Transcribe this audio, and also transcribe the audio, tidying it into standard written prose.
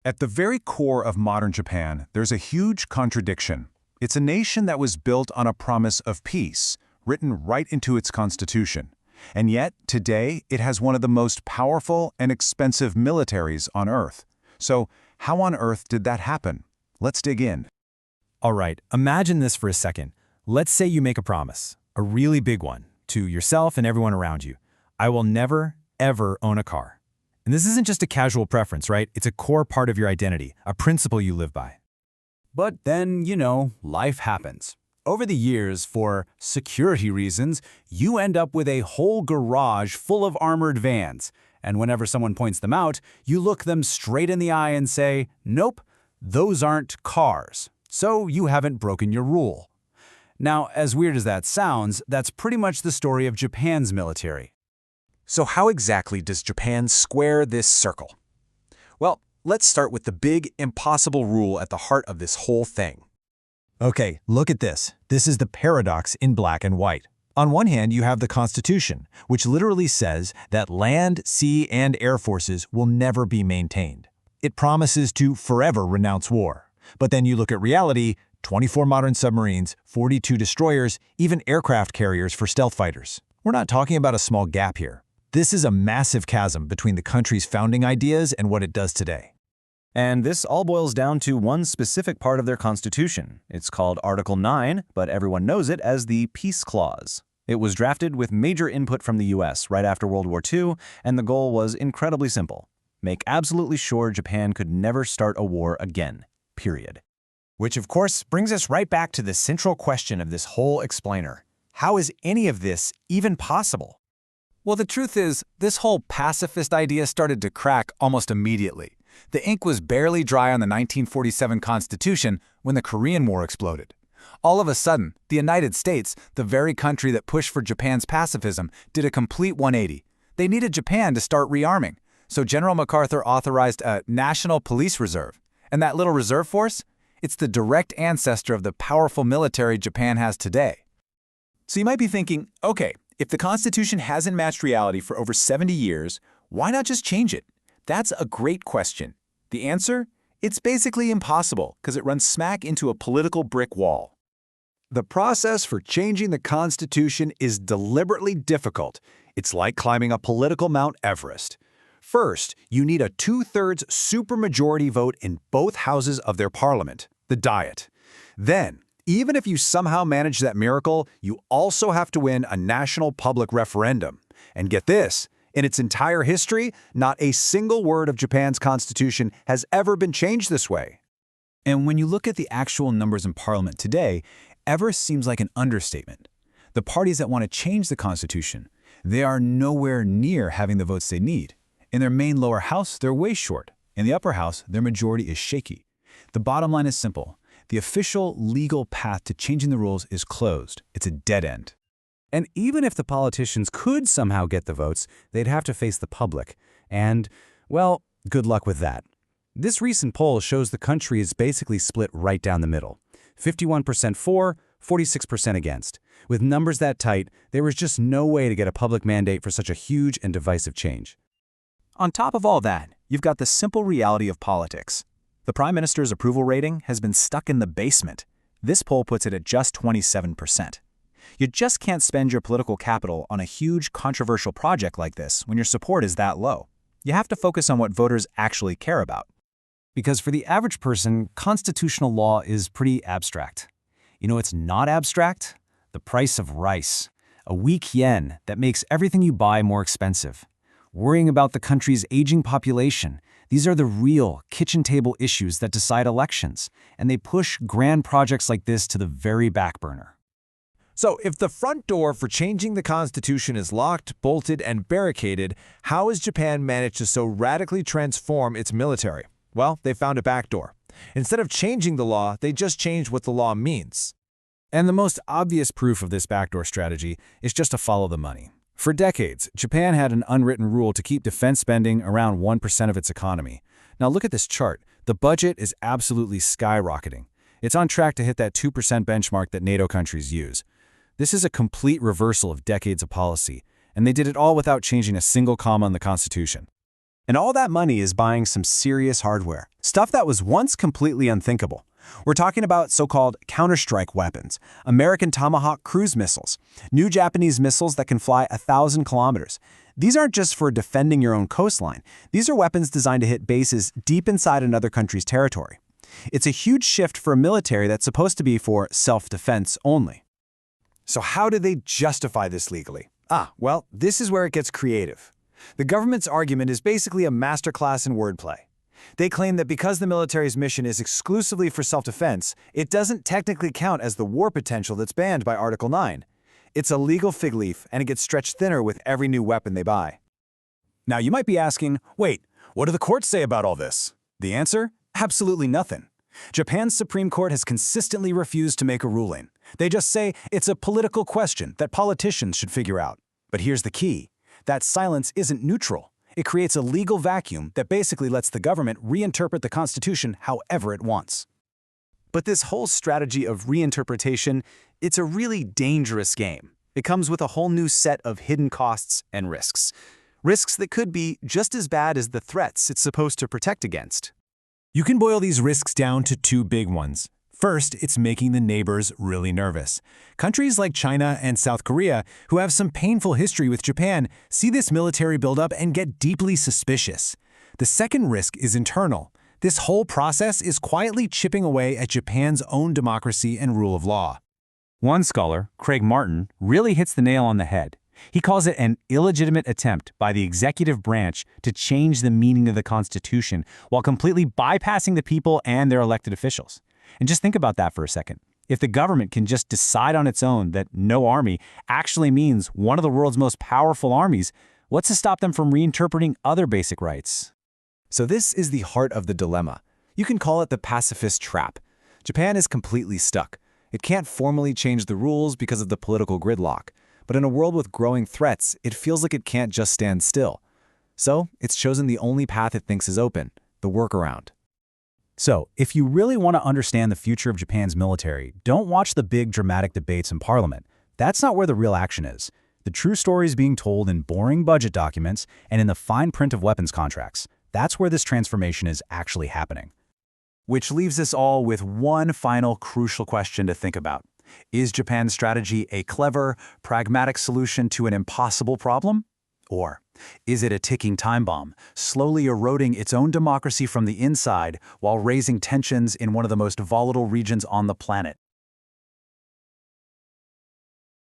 At the very core of modern Japan, there's a huge contradiction. It's a nation that was built on a promise of peace, written right into its constitution. And yet, today, it has one of the most powerful and expensive militaries on Earth. So, how on earth did that happen? Let's dig in. All right, imagine this for a second. Let's say you make a promise, a really big one, to yourself and everyone around you. I will never, ever own a car. And this isn't just a casual preference, right? It's a core part of your identity, a principle you live by. But then, life happens. Over the years, for security reasons, you end up with a whole garage full of armored vans. And whenever someone points them out, you look them straight in the eye and say, nope, those aren't cars. So you haven't broken your rule. Now, as weird as that sounds, that's pretty much the story of Japan's military. So how exactly does Japan square this circle? Well, let's start with the big, impossible rule at the heart of this whole thing. Okay, look at this. This is the paradox in black and white. On one hand, you have the Constitution, which literally says that land, sea, and air forces will never be maintained. It promises to forever renounce war. But then you look at reality, 24 modern submarines, 42 destroyers, even aircraft carriers for stealth fighters. We're not talking about a small gap here. This is a massive chasm between the country's founding ideas and what it does today. And this all boils down to one specific part of their constitution. It's called Article 9, but everyone knows it as the Peace Clause. It was drafted with major input from the US right after World War II, and the goal was incredibly simple. Make absolutely sure Japan could never start a war again, period. Which of course brings us right back to the central question of this whole explainer. How is any of this even possible? Well, the truth is, this whole pacifist idea started to crack almost immediately. The ink was barely dry on the 1947 Constitution when the Korean War exploded. All of a sudden, the United States, the very country that pushed for Japan's pacifism, did a complete 180. They needed Japan to start rearming, so General MacArthur authorized a National Police Reserve. And that little reserve force? It's the direct ancestor of the powerful military Japan has today. So you might be thinking, okay, if the Constitution hasn't matched reality for over 70 years, why not just change it? That's a great question. The answer? It's basically impossible because it runs smack into a political brick wall. The process for changing the Constitution is deliberately difficult. It's like climbing a political Mount Everest. First, you need a 2/3 supermajority vote in both houses of their parliament, the Diet. Then, even if you somehow manage that miracle, you also have to win a national public referendum. And get this, in its entire history, not a single word of Japan's constitution has ever been changed this way. And when you look at the actual numbers in Parliament today, ever seems like an understatement. The parties that want to change the Constitution, they are nowhere near having the votes they need. In their main lower house, they're way short. In the upper house, their majority is shaky. The bottom line is simple. The official legal path to changing the rules is closed. It's a dead end. And even if the politicians could somehow get the votes, they'd have to face the public. And, well, good luck with that. This recent poll shows the country is basically split right down the middle. 51% for, 46% against. With numbers that tight, there was just no way to get a public mandate for such a huge and divisive change. On top of all that, you've got the simple reality of politics. The Prime Minister's approval rating has been stuck in the basement. This poll puts it at just 27%. You just can't spend your political capital on a huge, controversial project like this when your support is that low. You have to focus on what voters actually care about. Because for the average person, constitutional law is pretty abstract. You know what's not abstract? The price of rice. A weak yen that makes everything you buy more expensive. Worrying about the country's aging population. These are the real kitchen table issues that decide elections, and they push grand projects like this to the very back burner. So if the front door for changing the Constitution is locked, bolted, and barricaded, how has Japan managed to so radically transform its military? Well, they found a back door. Instead of changing the law, they just changed what the law means. And the most obvious proof of this backdoor strategy is just to follow the money. For decades, Japan had an unwritten rule to keep defense spending around 1% of its economy. Now look at this chart. The budget is absolutely skyrocketing. It's on track to hit that 2% benchmark that NATO countries use. This is a complete reversal of decades of policy, and they did it all without changing a single comma in the Constitution. And all that money is buying some serious hardware, stuff that was once completely unthinkable. We're talking about so-called counter-strike weapons, American Tomahawk cruise missiles, new Japanese missiles that can fly 1,000 kilometers. These aren't just for defending your own coastline. These are weapons designed to hit bases deep inside another country's territory. It's a huge shift for a military that's supposed to be for self-defense only. So how do they justify this legally? Well, this is where it gets creative. The government's argument is basically a masterclass in wordplay. They claim that because the military's mission is exclusively for self-defense, it doesn't technically count as the war potential that's banned by Article 9. It's a legal fig leaf, and it gets stretched thinner with every new weapon they buy. Now you might be asking, wait, what do the courts say about all this? The answer? Absolutely nothing. Japan's Supreme Court has consistently refused to make a ruling. They just say it's a political question that politicians should figure out. But here's the key. That silence isn't neutral. It creates a legal vacuum that basically lets the government reinterpret the Constitution however it wants. But this whole strategy of reinterpretation, it's a really dangerous game. It comes with a whole new set of hidden costs and risks. Risks that could be just as bad as the threats it's supposed to protect against. You can boil these risks down to two big ones. First, it's making the neighbors really nervous. Countries like China and South Korea, who have some painful history with Japan, see this military buildup and get deeply suspicious. The second risk is internal. This whole process is quietly chipping away at Japan's own democracy and rule of law. One scholar, Craig Martin, really hits the nail on the head. He calls it an illegitimate attempt by the executive branch to change the meaning of the Constitution while completely bypassing the people and their elected officials. And just think about that for a second. If the government can just decide on its own that no army actually means one of the world's most powerful armies, what's to stop them from reinterpreting other basic rights? So this is the heart of the dilemma. You can call it the pacifist trap. Japan is completely stuck. It can't formally change the rules because of the political gridlock. But in a world with growing threats, it feels like it can't just stand still. So it's chosen the only path it thinks is open, the workaround. So, if you really want to understand the future of Japan's military, don't watch the big dramatic debates in Parliament. That's not where the real action is. The true story is being told in boring budget documents and in the fine print of weapons contracts. That's where this transformation is actually happening. Which leaves us all with one final crucial question to think about. Is Japan's strategy a clever, pragmatic solution to an impossible problem? Or is it a ticking time bomb, slowly eroding its own democracy from the inside while raising tensions in one of the most volatile regions on the planet?